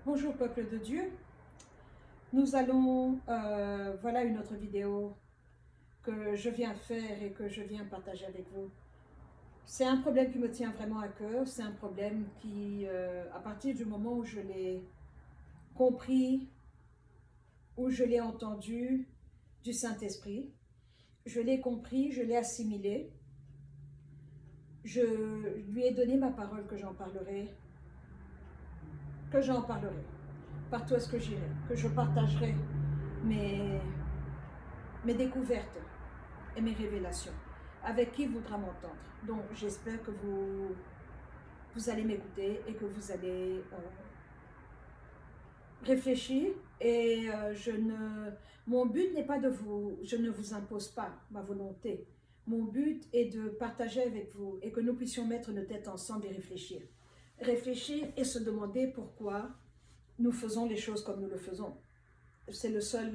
Bonjour peuple de Dieu, nous allons, voilà une autre vidéo que je viens faire et que je viens partager avec vous. C'est un problème qui me tient vraiment à cœur, c'est un problème qui, à partir du moment où je l'ai compris, où je l'ai entendu du Saint-Esprit, je l'ai compris, je l'ai assimilé, je lui ai donné ma parole que j'en parlerai, partout où est-ce que j'irai, que je partagerai mes, mes découvertes et mes révélations, avec qui voudra m'entendre. Donc j'espère que vous allez m'écouter et que vous allez réfléchir. Et mon but n'est pas je ne vous impose pas ma volonté. Mon but est de partager avec vous et que nous puissions mettre nos têtes ensemble et réfléchir. Réfléchir et se demander pourquoi nous faisons les choses comme nous le faisons. C'est le seul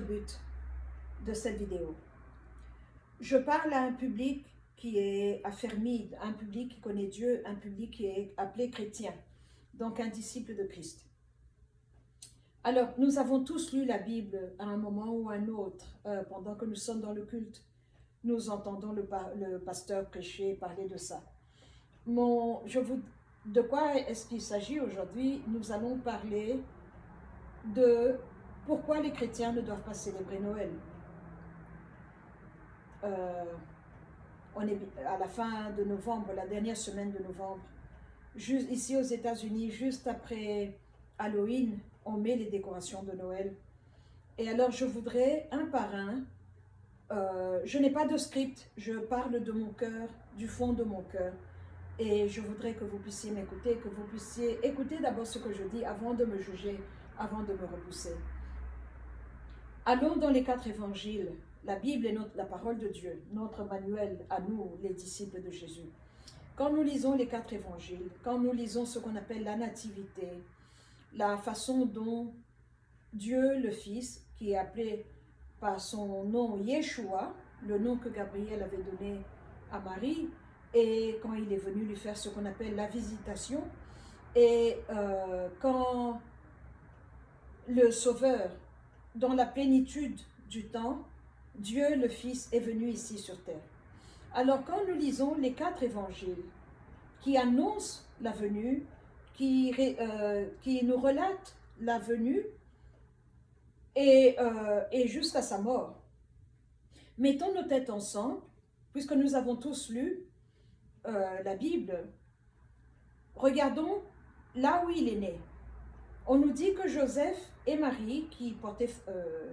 but de cette vidéo. Je parle à un public qui est affermi, un public qui connaît Dieu, un public qui est appelé chrétien, donc un disciple de Christ. Alors, nous avons tous lu la Bible à un moment ou à un autre, pendant que nous sommes dans le culte. Nous entendons le pasteur prêcher, parler de ça. De quoi est-ce qu'il s'agit aujourd'hui? Nous allons parler de pourquoi les chrétiens ne doivent pas célébrer Noël. On est à la fin de novembre, la dernière semaine de novembre. Ici aux États-Unis, juste après Halloween, on met les décorations de Noël. Et alors je voudrais, un par un, je n'ai pas de script, je parle de mon cœur, du fond de mon cœur. Et je voudrais que vous puissiez m'écouter, que vous puissiez écouter d'abord ce que je dis avant de me juger, avant de me repousser. Allons dans les 4 évangiles. La Bible est la parole de Dieu, notre manuel à nous, les disciples de Jésus. Quand nous lisons les 4 évangiles, quand nous lisons ce qu'on appelle la nativité, la façon dont Dieu le Fils, qui est appelé par son nom Yeshua, le nom que Gabriel avait donné à Marie, et quand il est venu lui faire ce qu'on appelle la visitation, et quand le Sauveur, dans la plénitude du temps, Dieu le Fils est venu ici sur terre. Alors quand nous lisons les 4 évangiles qui annoncent la venue, qui nous relatent la venue et jusqu'à sa mort, mettons nos têtes ensemble, puisque nous avons tous lu la Bible, regardons là où il est né. On nous dit que Joseph et Marie, qui portaient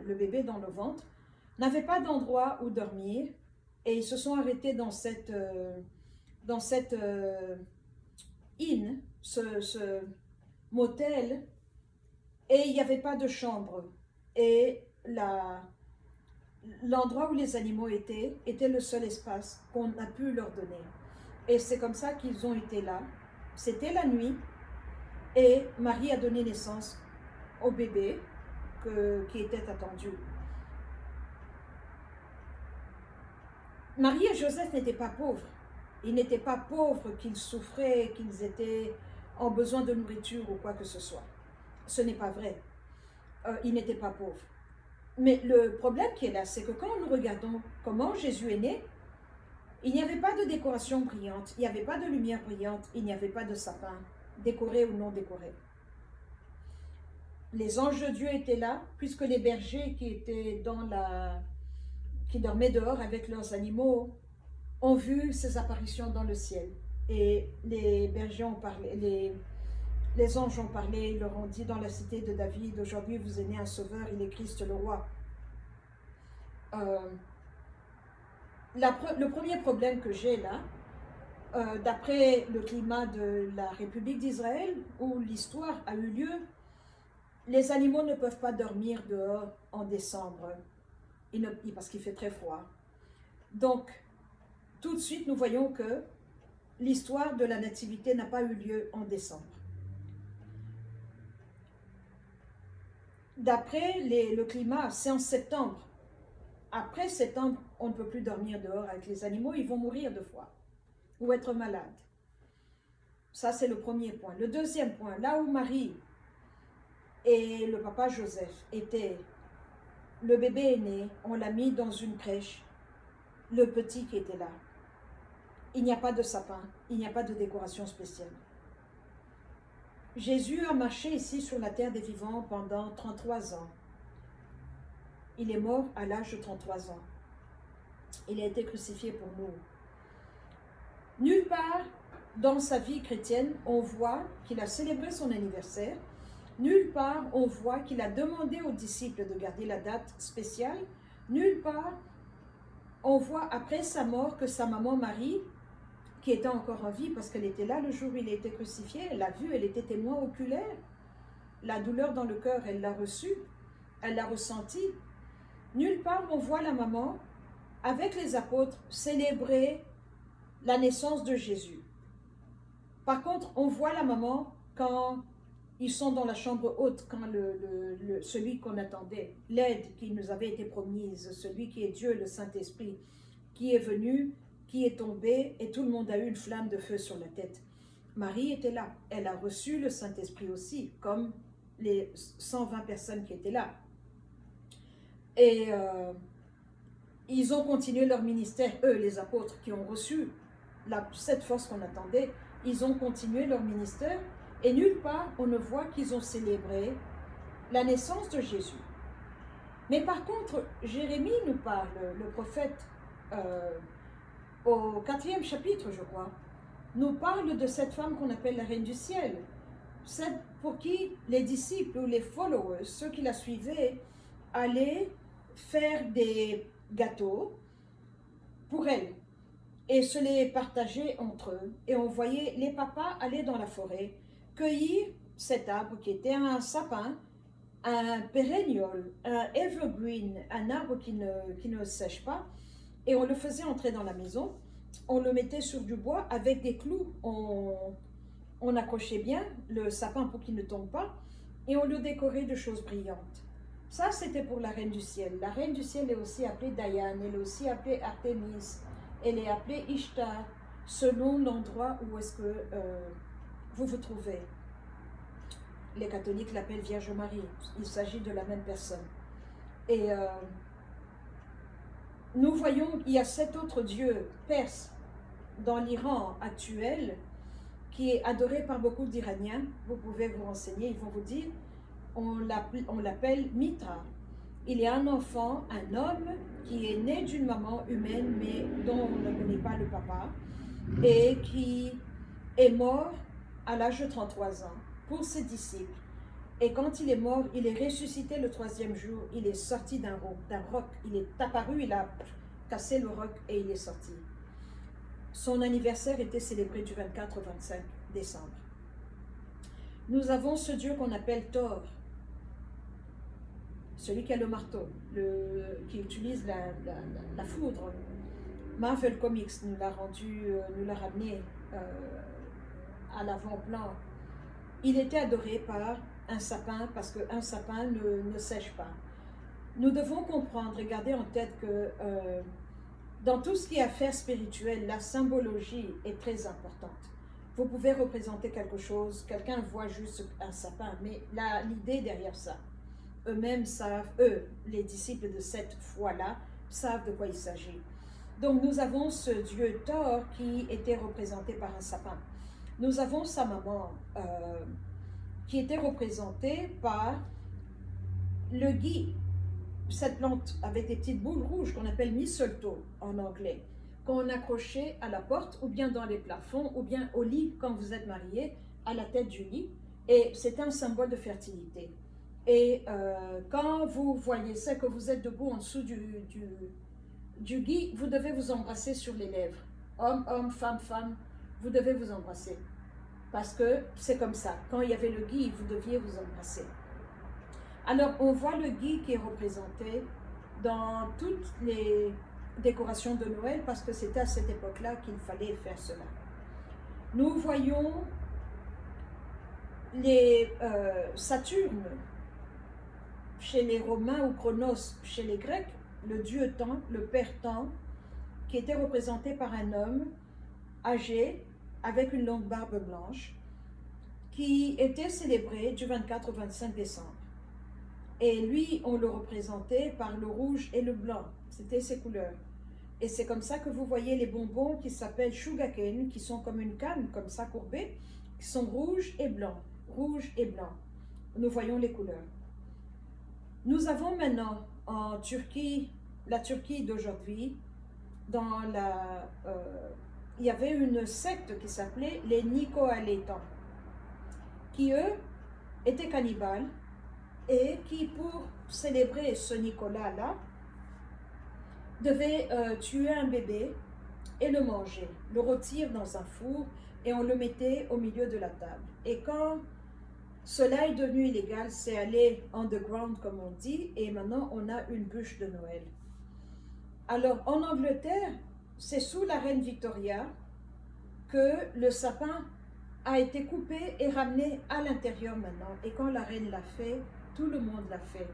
le bébé dans le ventre, n'avaient pas d'endroit où dormir et ils se sont arrêtés dans cette inn, ce motel, et il n'y avait pas de chambre. Et l'endroit où les animaux étaient était le seul espace qu'on a pu leur donner. Et c'est comme ça qu'ils ont été là. C'était la nuit. Et Marie a donné naissance au bébé qui était attendu. Marie et Joseph n'étaient pas pauvres. Ils n'étaient pas pauvres, qu'ils souffraient, qu'ils étaient en besoin de nourriture ou quoi que ce soit. Ce n'est pas vrai. Ils n'étaient pas pauvres. Mais le problème qui est là, c'est que quand nous regardons comment Jésus est né, il n'y avait pas de décoration brillante, il n'y avait pas de lumière brillante, il n'y avait pas de sapin, décoré ou non décoré. Les anges de Dieu étaient là, puisque les bergers qui dormaient dehors avec leurs animaux ont vu ces apparitions dans le ciel. Et les bergers ont parlé, les anges ont parlé, ils leur ont dit dans la cité de David, aujourd'hui vous est né un sauveur, il est Christ le roi. Le premier problème que j'ai là, d'après le climat de la République d'Israël, où l'histoire a eu lieu, les animaux ne peuvent pas dormir dehors en décembre, parce qu'il fait très froid. Donc, tout de suite, nous voyons que l'histoire de la nativité n'a pas eu lieu en décembre. D'après le climat, c'est en septembre. Après septembre, on ne peut plus dormir dehors avec les animaux, ils vont mourir de froid ou être malades. Ça, c'est le premier point. Le deuxième point, là où Marie et le papa Joseph étaient, le bébé est né, on l'a mis dans une crèche, le petit qui était là. Il n'y a pas de sapin, il n'y a pas de décoration spéciale. Jésus a marché ici sur la terre des vivants pendant 33 ans. Il est mort à l'âge de 33 ans. Il a été crucifié pour nous. Nulle part dans sa vie chrétienne, on voit qu'il a célébré son anniversaire. Nulle part, on voit qu'il a demandé aux disciples de garder la date spéciale. Nulle part, on voit après sa mort que sa maman Marie, qui était encore en vie parce qu'elle était là le jour où il a été crucifié, elle l'a vu, elle était témoin oculaire. La douleur dans le cœur, elle l'a reçue, elle l'a ressentie. Nulle part, on voit la maman, avec les apôtres, célébrer la naissance de Jésus. Par contre, on voit la maman quand ils sont dans la chambre haute, quand celui qu'on attendait, l'aide qui nous avait été promise, celui qui est Dieu, le Saint-Esprit, qui est venu, qui est tombé, et tout le monde a eu une flamme de feu sur la tête. Marie était là. Elle a reçu le Saint-Esprit aussi, comme les 120 personnes qui étaient là. Et ils ont continué leur ministère, eux, les apôtres, qui ont reçu cette force qu'on attendait. Ils ont continué leur ministère, et nulle part on ne voit qu'ils ont célébré la naissance de Jésus. Mais par contre, Jérémie nous parle, le prophète, au 4e chapitre, je crois, nous parle de cette femme qu'on appelle la Reine du Ciel, celle pour qui les disciples ou les followers, ceux qui la suivaient, allaient faire des gâteaux pour elle et se les partager entre eux. Et on voyait les papas aller dans la forêt, cueillir cet arbre qui était un sapin, un perennial, un evergreen, un arbre qui ne sèche pas, et on le faisait entrer dans la maison, on le mettait sur du bois avec des clous, on accrochait bien le sapin pour qu'il ne tombe pas, et on le décorait de choses brillantes. Ça, c'était pour la Reine du Ciel. La Reine du Ciel est aussi appelée Diane, elle est aussi appelée Artémis, elle est appelée Ishtar, selon l'endroit où est-ce que vous vous trouvez. Les catholiques l'appellent Vierge Marie. Il s'agit de la même personne. Et nous voyons qu'il y a cet autre dieu perse dans l'Iran actuel qui est adoré par beaucoup d'Iraniens. Vous pouvez vous renseigner, ils vont vous dire, on l'appelle Mitra. Il est un enfant, un homme qui est né d'une maman humaine mais dont on ne connaît pas le papa et qui est mort à l'âge de 33 ans pour ses disciples. Et quand il est mort, il est ressuscité le 3e jour, il est sorti d'un roc, il est apparu, il a cassé le roc et il est sorti. Son anniversaire était célébré du 24 au 25 décembre. Nous avons ce dieu qu'on appelle Thor, celui qui a le marteau, qui utilise la foudre. Marvel Comics nous l'a ramené à l'avant-plan. Il était adoré par un sapin parce qu'un sapin ne sèche pas. Nous devons comprendre et garder en tête que dans tout ce qui est affaires spirituelles, la symbologie est très importante. Vous pouvez représenter quelque chose, quelqu'un voit juste un sapin, mais l'idée derrière ça, eux-mêmes savent, les disciples de cette foi-là, savent de quoi il s'agit. Donc nous avons ce dieu Thor qui était représenté par un sapin. Nous avons sa maman qui était représentée par le gui, cette plante avec des petites boules rouges qu'on appelle mistletoe en anglais, qu'on accrochait à la porte ou bien dans les plafonds ou bien au lit quand vous êtes marié, à la tête du lit, et c'est un symbole de fertilité. Et quand vous voyez ça, que vous êtes debout en dessous du gui, vous devez vous embrasser sur les lèvres. Homme, homme, femme, femme, vous devez vous embrasser. Parce que c'est comme ça. Quand il y avait le gui, vous deviez vous embrasser. Alors, on voit le gui qui est représenté dans toutes les décorations de Noël parce que c'était à cette époque-là qu'il fallait faire cela. Nous voyons les Saturne chez les Romains ou Chronos chez les Grecs, le dieu temps, le père temps, qui était représenté par un homme âgé avec une longue barbe blanche qui était célébré du 24 au 25 décembre. Et lui, on le représentait par le rouge et le blanc. C'était ses couleurs. Et c'est comme ça que vous voyez les bonbons qui s'appellent sugarcane, qui sont comme une canne, comme ça courbée, qui sont rouges et blancs. Rouge et blanc. Nous voyons les couleurs. Nous avons maintenant en Turquie, la Turquie d'aujourd'hui, il y avait une secte qui s'appelait les Nicolétans, qui eux étaient cannibales et qui, pour célébrer ce Nicolas-là, devaient tuer un bébé et le manger, le rôtir dans un four et on le mettait au milieu de la table. Et quand cela est devenu illégal, c'est allé underground comme on dit, et maintenant on a une bûche de Noël. Alors en Angleterre, c'est sous la reine Victoria que le sapin a été coupé et ramené à l'intérieur maintenant. Et quand la reine l'a fait, tout le monde l'a fait.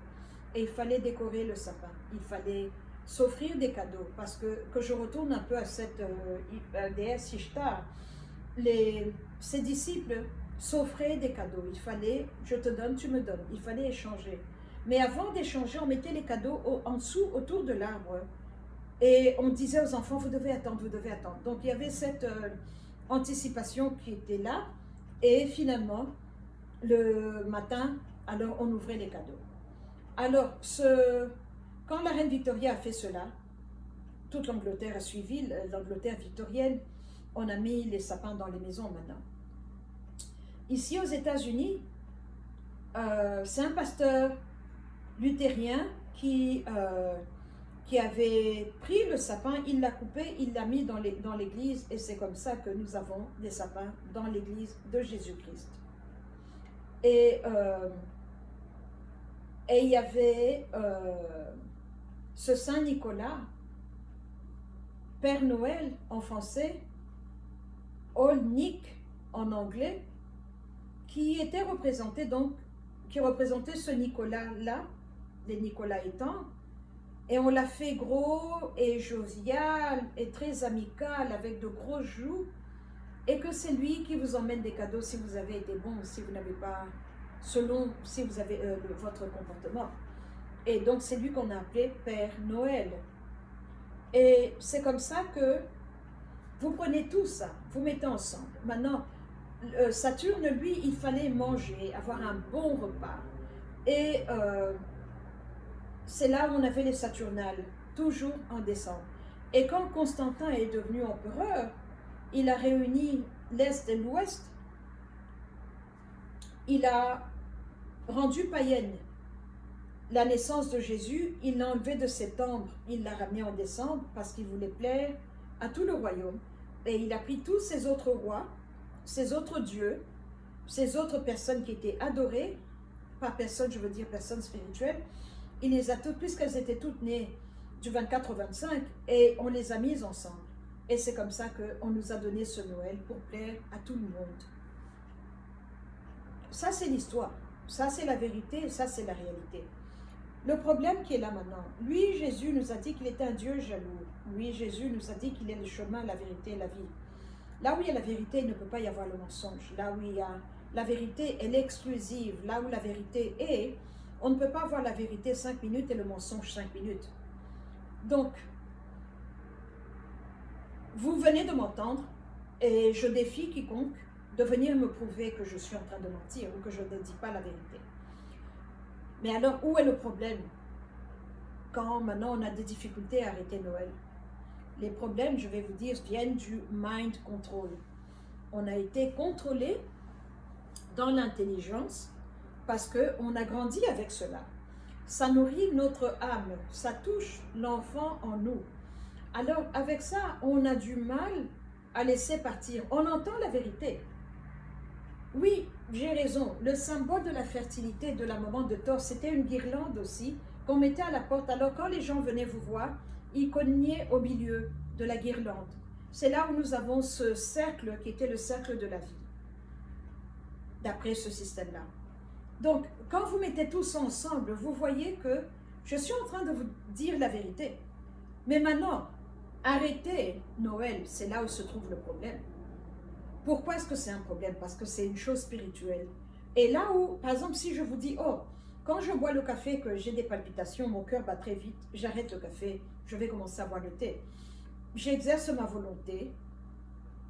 Et il fallait décorer le sapin, il fallait s'offrir des cadeaux. Parce que je retourne un peu à cette déesse Ishtar, ses disciples s'offraient des cadeaux. Il fallait, je te donne, tu me donnes. Il fallait échanger. Mais avant d'échanger, on mettait les cadeaux en dessous, autour de l'arbre. Et on disait aux enfants, vous devez attendre, vous devez attendre. Donc il y avait cette anticipation qui était là. Et finalement, le matin, alors on ouvrait les cadeaux. Alors, quand la reine Victoria a fait cela, toute l'Angleterre a suivi, l'Angleterre victorienne, on a mis les sapins dans les maisons maintenant. Ici aux États-Unis, c'est un pasteur luthérien qui avait pris le sapin, il l'a coupé, il l'a mis dans l'église et c'est comme ça que nous avons des sapins dans l'église de Jésus-Christ. Et il y avait ce Saint Nicolas, Père Noël en français, Old Nick en anglais, qui était représenté donc, qui représentait ce Nicolas-là, les Nicolaïtans, et on l'a fait gros et jovial et très amical avec de grosses joues, et que c'est lui qui vous emmène des cadeaux si vous avez été bon, si vous n'avez pas, selon si vous avez votre comportement. Et donc c'est lui qu'on a appelé Père Noël. Et c'est comme ça que vous prenez tout ça, vous mettez ensemble. Maintenant, Saturne, lui, il fallait manger, avoir un bon repas. Et c'est là où on avait les Saturnales, toujours en décembre. Et quand Constantin est devenu empereur, il a réuni l'Est et l'Ouest. Il a rendu païenne la naissance de Jésus. Il l'a enlevé de septembre, il l'a ramené en décembre parce qu'il voulait plaire à tout le royaume. Et il a pris tous ces autres rois, ces autres dieux, ces autres personnes qui étaient adorées, par personne, je veux dire personnes spirituelles, il les a toutes, puisqu'elles étaient toutes nées du 24 au 25, et on les a mises ensemble. Et c'est comme ça qu'on nous a donné ce Noël pour plaire à tout le monde. Ça, c'est l'histoire. Ça, c'est la vérité. Ça, c'est la réalité. Le problème qui est là maintenant, lui, Jésus nous a dit qu'il était un Dieu jaloux. Lui, Jésus nous a dit qu'il est le chemin, la vérité et la vie. Là où il y a la vérité, il ne peut pas y avoir le mensonge. Là où il y a la vérité, elle est exclusive. Là où la vérité est, on ne peut pas avoir la vérité 5 minutes et le mensonge 5 minutes. Donc, vous venez de m'entendre et je défie quiconque de venir me prouver que je suis en train de mentir ou que je ne dis pas la vérité. Mais alors, où est le problème quand maintenant on a des difficultés à arrêter Noël? Les problèmes, je vais vous dire, viennent du mind control. On a été contrôlé dans l'intelligence parce qu'on a grandi avec cela. Ça nourrit notre âme, ça touche l'enfant en nous. Alors, avec ça, on a du mal à laisser partir. On entend la vérité. Oui, j'ai raison. Le symbole de la fertilité de la maman de Thor, c'était une guirlande aussi qu'on mettait à la porte. Alors, quand les gens venaient vous voir, ils cognaient au milieu de la guirlande. C'est là où nous avons ce cercle qui était le cercle de la vie, d'après ce système-là. Donc, quand vous mettez tout ça ensemble, vous voyez que je suis en train de vous dire la vérité. Mais maintenant, arrêtez Noël, c'est là où se trouve le problème. Pourquoi est-ce que c'est un problème? Parce que c'est une chose spirituelle. Et là où, par exemple, si je vous dis, oh, quand je bois le café, que j'ai des palpitations, mon cœur bat très vite, j'arrête le café, je vais commencer à boire le thé. J'exerce ma volonté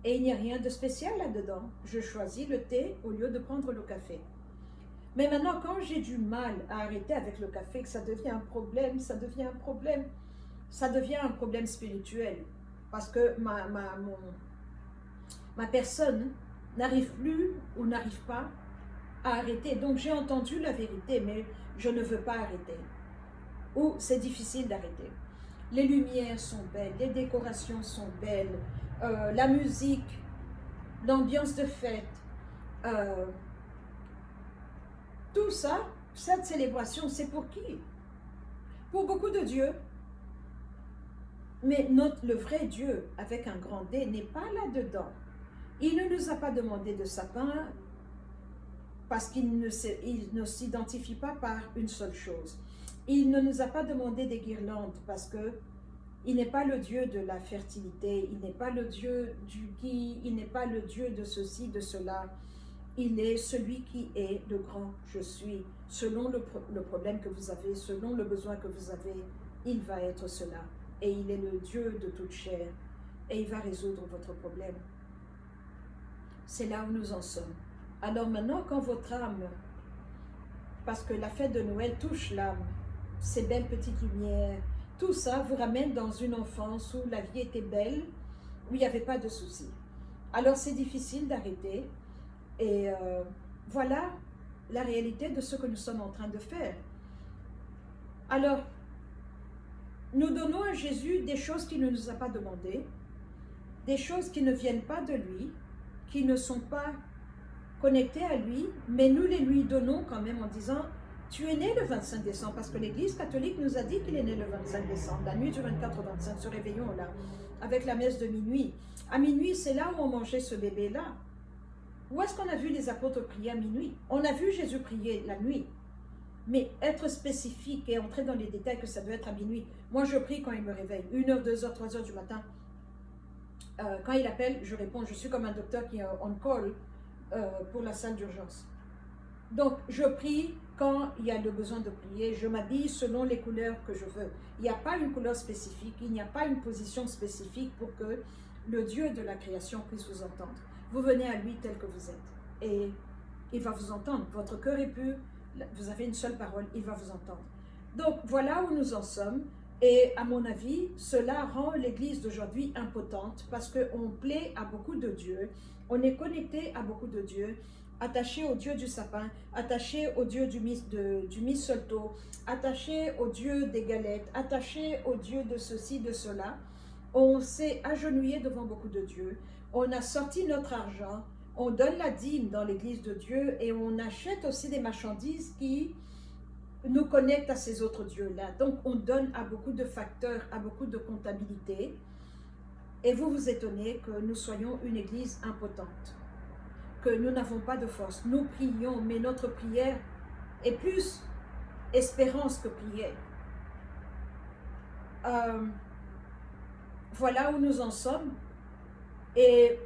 et il n'y a rien de spécial là-dedans. Je choisis le thé au lieu de prendre le café. Mais maintenant, quand j'ai du mal à arrêter avec le café, que ça devient un problème, ça devient un problème spirituel. Parce que ma personne n'arrive plus ou n'arrive pas à arrêter. Donc j'ai entendu la vérité, mais je ne veux pas arrêter. Ou c'est difficile d'arrêter. Les lumières sont belles, les décorations sont belles, la musique, l'ambiance de fête, tout ça, cette célébration, c'est pour qui? Pour beaucoup de dieux. Mais le vrai Dieu, avec un grand D, n'est pas là-dedans. Il ne nous a pas demandé de sapin parce qu'il ne s'identifie pas par une seule chose. Il ne nous a pas demandé des guirlandes parce que il n'est pas le Dieu de la fertilité, il n'est pas le Dieu du gui, il n'est pas le Dieu de ceci, de cela. Il est celui qui est le grand je suis. Selon le problème que vous avez, selon le besoin que vous avez, il va être cela. Et il est le Dieu de toute chair. Et il va résoudre votre problème. C'est là où nous en sommes. Alors maintenant, quand votre âme, parce que la fête de Noël touche l'âme, ces belles petites lumières, tout ça vous ramène dans une enfance où la vie était belle, où il n'y avait pas de soucis. Alors c'est difficile d'arrêter. Et voilà la réalité de ce que nous sommes en train de faire. Alors, nous donnons à Jésus des choses qu'il ne nous a pas demandées, des choses qui ne viennent pas de lui, qui ne sont pas connectées à lui, mais nous les lui donnons quand même en disant « Tu es né le 25 décembre » parce que l'Église catholique nous a dit qu'il est né le 25 décembre, la nuit du 24 au 25, ce réveillon-là, avec la messe de minuit. À minuit, c'est là où on mangeait ce bébé-là. Où est-ce qu'on a vu les apôtres prier à minuit? On a vu Jésus prier la nuit. Mais être spécifique et entrer dans les détails que ça doit être à minuit. Moi, je prie quand il me réveille. 1h, 2h, 3h du matin. Quand il appelle, je réponds. Je suis comme un docteur qui est on call pour la salle d'urgence. Donc, je prie quand il y a le besoin de prier. Je m'habille selon les couleurs que je veux. Il n'y a pas une couleur spécifique. Il n'y a pas une position spécifique pour que le Dieu de la création puisse vous entendre. Vous venez à lui tel que vous êtes et il va vous entendre. Votre cœur est pur, vous avez une seule parole, il va vous entendre. Donc voilà où nous en sommes et à mon avis, cela rend l'Église d'aujourd'hui impotente parce qu'on plaît à beaucoup de dieux, on est connecté à beaucoup de dieux, attaché au Dieu du sapin, attaché au Dieu du mistletoe, attaché au Dieu des galettes, attaché au Dieu de ceci, de cela. On s'est agenouillé devant beaucoup de dieux. On a sorti notre argent, on donne la dîme dans l'église de Dieu et on achète aussi des marchandises qui nous connectent à ces autres dieux-là. Donc on donne à beaucoup de facteurs, à beaucoup de comptabilité. Et vous vous étonnez que nous soyons une église impotente, que nous n'avons pas de force. Nous prions, mais notre prière est plus espérance que prière. Voilà où nous en sommes. Et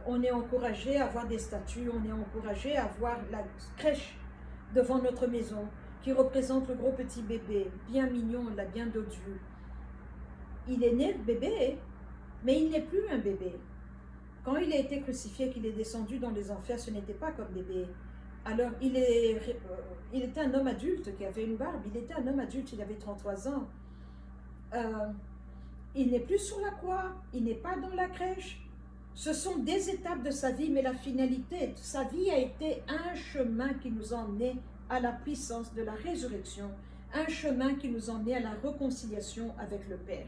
on est encouragé à avoir des statues, on est encouragé à voir la crèche devant notre maison qui représente le gros petit bébé, bien mignon, là, bien dodu. Il est né bébé, mais il n'est plus un bébé. Quand il a été crucifié, qu'il est descendu dans les enfers, ce n'était pas comme bébé. Alors il était un homme adulte qui avait une barbe, il était un homme adulte, il avait 33 ans. Il n'est plus sur la croix, il n'est pas dans la crèche. Ce sont des étapes de sa vie, mais la finalité de sa vie a été un chemin qui nous a emmenés à la puissance de la résurrection, un chemin qui nous a emmenés à la réconciliation avec le Père.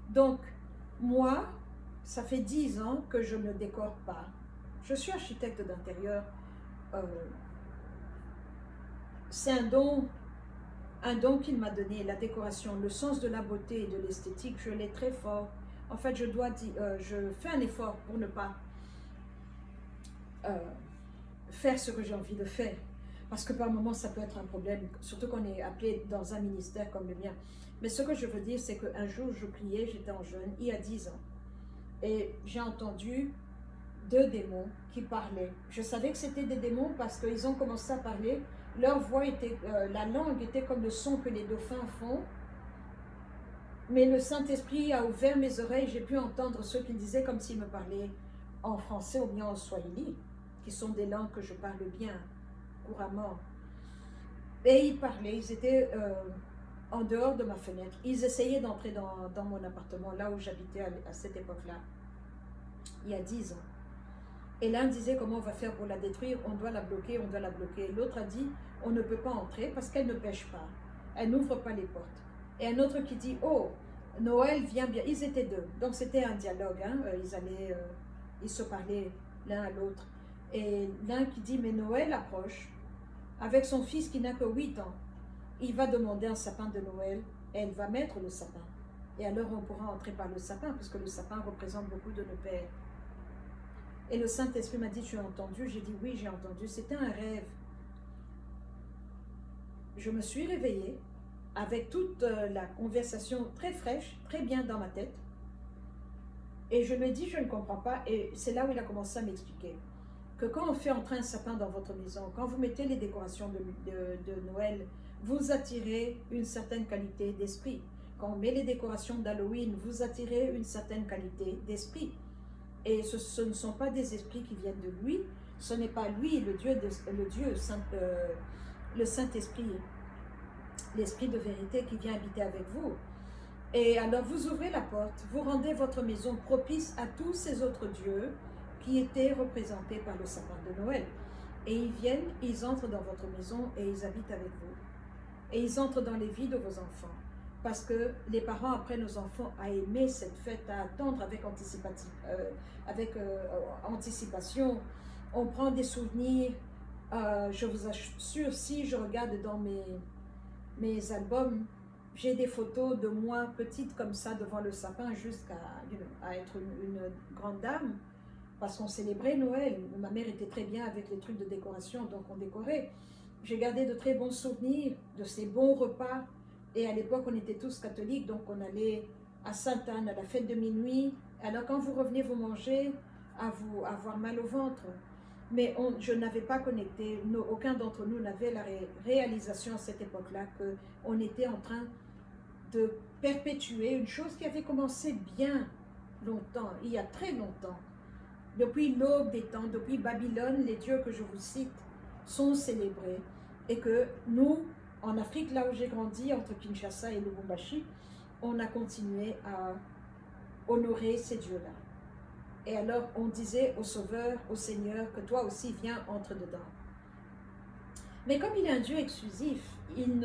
Donc, moi, ça fait 10 ans que je ne décore pas. Je suis architecte d'intérieur. C'est un don qu'il m'a donné, la décoration, le sens de la beauté et de l'esthétique, je l'ai très fort. En fait, je fais un effort pour ne pas faire ce que j'ai envie de faire. Parce que par moments, ça peut être un problème, surtout qu'on est appelé dans un ministère comme le mien. Mais ce que je veux dire, c'est qu'un jour, je priais, j'étais en jeûne, il y a 10 ans. Et j'ai entendu 2 démons qui parlaient. Je savais que c'était des démons parce qu'ils ont commencé à parler. Leur voix était, la langue était comme le son que les dauphins font. Mais le Saint-Esprit a ouvert mes oreilles, j'ai pu entendre ceux qui disaient comme s'ils me parlaient en français ou bien en swahili, qui sont des langues que je parle bien, couramment. Et ils parlaient, ils étaient en dehors de ma fenêtre. Ils essayaient d'entrer dans mon appartement, là où j'habitais à cette époque-là, il y a 10 ans. Et l'un disait comment on va faire pour la détruire, on doit la bloquer, on doit la bloquer. L'autre a dit on ne peut pas entrer parce qu'elle ne pêche pas, elle n'ouvre pas les portes. Et un autre qui dit oh, Noël vient bien. Ils étaient 2, donc c'était un dialogue, hein. Ils se parlaient l'un à l'autre. Et l'un qui dit mais Noël approche, avec son fils qui n'a que 8 ans. Il va demander un sapin de Noël et elle va mettre le sapin. Et alors on pourra entrer par le sapin, puisque le sapin représente beaucoup de nos pères. Et le Saint-Esprit m'a dit, tu as entendu? J'ai dit, oui, j'ai entendu. C'était un rêve. Je me suis réveillée avec toute la conversation très fraîche, très bien dans ma tête. Et je lui ai dit, je ne comprends pas. Et c'est là où il a commencé à m'expliquer que quand on fait entrer un sapin dans votre maison, quand vous mettez les décorations de Noël, vous attirez une certaine qualité d'esprit. Quand on met les décorations d'Halloween, vous attirez une certaine qualité d'esprit. Et ce ne sont pas des esprits qui viennent de lui, ce n'est pas lui, le Saint-Esprit, l'Esprit de vérité qui vient habiter avec vous. Et alors vous ouvrez la porte, vous rendez votre maison propice à tous ces autres dieux qui étaient représentés par le sapin de Noël. Et ils viennent, ils entrent dans votre maison et ils habitent avec vous. Et ils entrent dans les vies de vos enfants. Parce que les parents apprennent aux enfants à aimer cette fête, à attendre avec anticipation. On prend des souvenirs. Je vous assure, si je regarde dans mes albums, j'ai des photos de moi petite comme ça devant le sapin jusqu'à à être une grande dame. Parce qu'on célébrait Noël. Ma mère était très bien avec les trucs de décoration, donc on décorait. J'ai gardé de très bons souvenirs de ces bons repas. Et à l'époque, on était tous catholiques, donc on allait à Sainte-Anne, à la fête de minuit. Alors quand vous revenez vous manger, à avoir mal au ventre. Mais je n'avais pas connecté, aucun d'entre nous n'avait la réalisation à cette époque-là qu'on était en train de perpétuer une chose qui avait commencé bien longtemps, il y a très longtemps. Depuis l'aube des temps, depuis Babylone, les dieux que je vous cite sont célébrés. Et que nous, en Afrique, là où j'ai grandi, entre Kinshasa et Lubumbashi, on a continué à honorer ces dieux-là. Et alors, on disait au Sauveur, au Seigneur, que toi aussi, viens, entre dedans. Mais comme il est un Dieu exclusif, il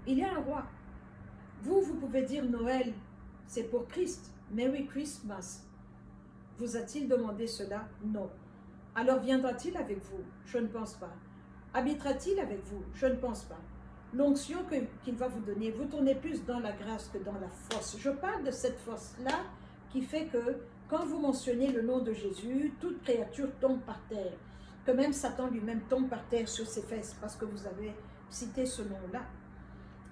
est un roi. Vous pouvez dire Noël, c'est pour Christ. Merry Christmas. Vous a-t-il demandé cela? Non. Alors viendra-t-il avec vous? Je ne pense pas. Habitera-t-il avec vous? Je ne pense pas. L'onction qu'il va vous donner, vous tournez plus dans la grâce que dans la force. Je parle de cette force-là qui fait que quand vous mentionnez le nom de Jésus, toute créature tombe par terre. Que même Satan lui-même tombe par terre sur ses fesses parce que vous avez cité ce nom-là.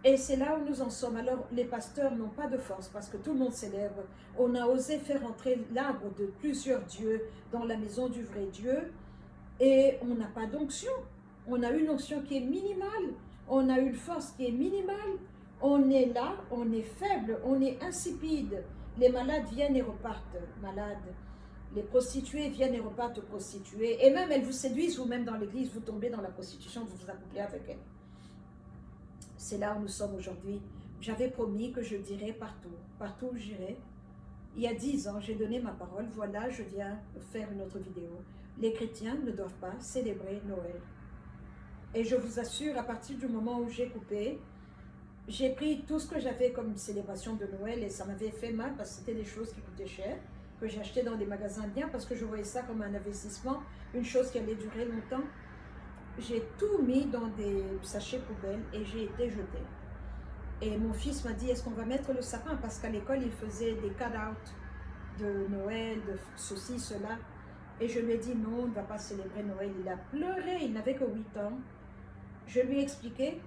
Et c'est là où nous en sommes. Alors les pasteurs n'ont pas de force parce que tout le monde célèbre. On a osé faire entrer l'arbre de plusieurs dieux dans la maison du vrai Dieu et on n'a pas d'onction. On a une onction qui est minimale. On a une force qui est minimale. On est là, on est faible, on est insipide. Les malades viennent et repartent malades. Les prostituées viennent et repartent prostituées. Et même elles vous séduisent, ou même dans l'église, vous tombez dans la prostitution, vous vous accouplez avec elles. C'est là où nous sommes aujourd'hui. J'avais promis que je dirais partout où j'irai. Il y a 10 ans, j'ai donné ma parole. Voilà, je viens faire une autre vidéo. Les chrétiens ne doivent pas célébrer Noël. Et je vous assure, à partir du moment où j'ai coupé, j'ai pris tout ce que j'avais comme célébration de Noël et ça m'avait fait mal parce que c'était des choses qui coûtaient cher, que j'ai acheté dans des magasins bien parce que je voyais ça comme un investissement, une chose qui allait durer longtemps. J'ai tout mis dans des sachets poubelles et j'ai été jetée. Et mon fils m'a dit, est-ce qu'on va mettre le sapin? Parce qu'à l'école, il faisait des cut-out de Noël, de ceci, cela. Et je lui ai dit, non, on ne va pas célébrer Noël. Il a pleuré, il n'avait que 8 ans. Je lui ai expliqué.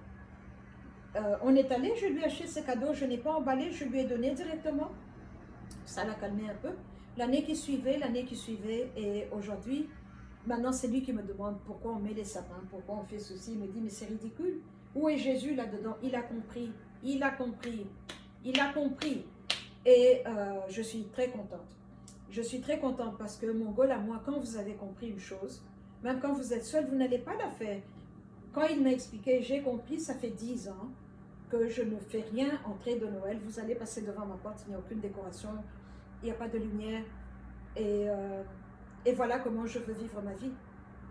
On est allé, je lui ai acheté ses cadeaux, je n'ai pas emballé, je lui ai donné directement. Ça l'a calmé un peu. l'année qui suivait, et aujourd'hui, maintenant c'est lui qui me demande pourquoi on met les sapins, pourquoi on fait ceci. Il me dit, mais c'est ridicule. Où est Jésus là-dedans? Il a compris, il a compris, il a compris. Et je suis très contente. Je suis très contente parce que mon goal à moi, quand vous avez compris une chose, même quand vous êtes seul, vous n'allez pas la faire. Quand il m'a expliqué, j'ai compris, ça fait 10 ans que je ne fais rien entrée de Noël. Vous allez passer devant ma porte, il n'y a aucune décoration, il n'y a pas de lumière. Et voilà comment je veux vivre ma vie.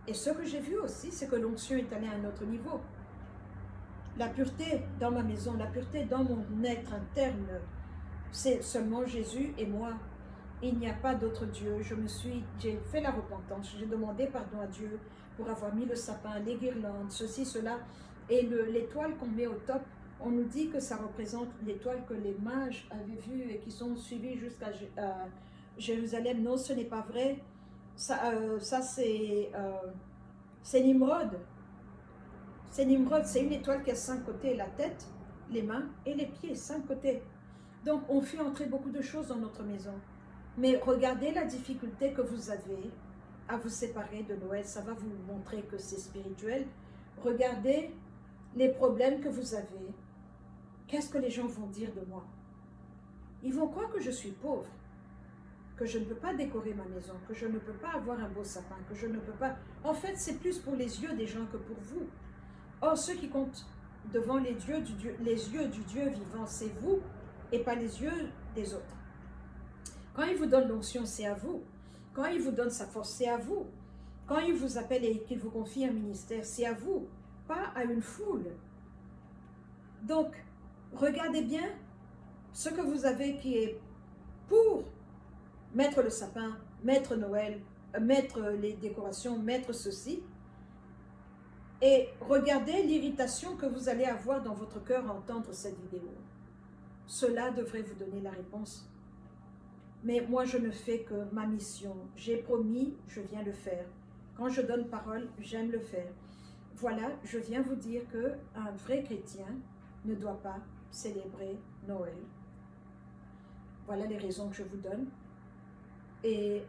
Et ce que j'ai vu aussi, c'est que l'onction est allée à un autre niveau. La pureté dans ma maison, la pureté dans mon être interne, c'est seulement Jésus et moi. Il n'y a pas d'autre Dieu. J'ai fait la repentance, j'ai demandé pardon à Dieu pour avoir mis le sapin, les guirlandes, ceci, cela. Et l'étoile qu'on met au top, on nous dit que ça représente l'étoile que les mages avaient vue et qui sont suivis jusqu'à Jérusalem. Non, ce n'est pas vrai. Ça c'est Nimrod. C'est Nimrod, c'est une étoile qui a 5 côtés, la tête, les mains et les pieds, 5 côtés. Donc on fait entrer beaucoup de choses dans notre maison. Mais regardez la difficulté que vous avez à vous séparer de Noël. Ça va vous montrer que c'est spirituel. Regardez les problèmes que vous avez. Qu'est-ce que les gens vont dire de moi? Ils vont croire que je suis pauvre, que je ne peux pas décorer ma maison, que je ne peux pas avoir un beau sapin, que je ne peux pas... En fait, c'est plus pour les yeux des gens que pour vous. Or, ceux qui comptent devant les yeux du Dieu vivant, c'est vous et pas les yeux des autres. Quand il vous donne l'onction, c'est à vous. Quand il vous donne sa force, c'est à vous. Quand il vous appelle et qu'il vous confie un ministère, c'est à vous, pas à une foule. Donc, regardez bien ce que vous avez qui est pour mettre le sapin, mettre Noël, mettre les décorations, mettre ceci. Et regardez l'irritation que vous allez avoir dans votre cœur à entendre cette vidéo. Cela devrait vous donner la réponse. Mais moi, je ne fais que ma mission. J'ai promis, je viens le faire. Quand je donne parole, j'aime le faire. Voilà, je viens vous dire qu'un vrai chrétien ne doit pas célébrer Noël. Voilà les raisons que je vous donne. Et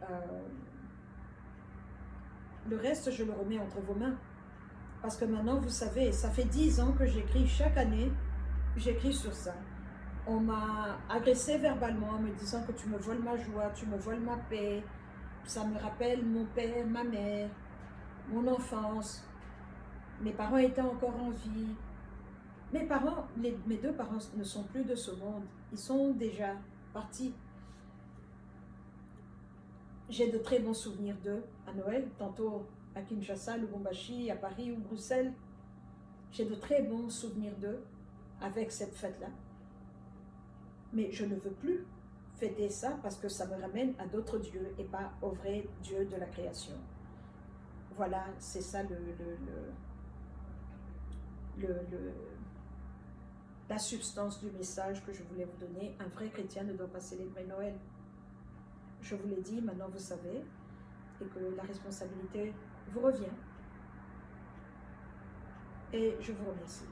le reste, je le remets entre vos mains. Parce que maintenant, vous savez, ça fait 10 ans que j'écris chaque année, j'écris sur ça. On m'a agressé verbalement en me disant que tu me voles ma joie, tu me voles ma paix. Ça me rappelle mon père, ma mère, mon enfance. Mes parents étaient encore en vie. Mes parents, mes 2 parents ne sont plus de ce monde. Ils sont déjà partis. J'ai de très bons souvenirs d'eux à Noël, tantôt à Kinshasa, Lubumbashi, à Paris ou Bruxelles. J'ai de très bons souvenirs d'eux avec cette fête-là. Mais je ne veux plus fêter ça parce que ça me ramène à d'autres dieux et pas au vrai Dieu de la création. Voilà, c'est ça la substance du message que je voulais vous donner. Un vrai chrétien ne doit pas célébrer Noël. Je vous l'ai dit, maintenant vous savez, et que la responsabilité vous revient. Et je vous remercie.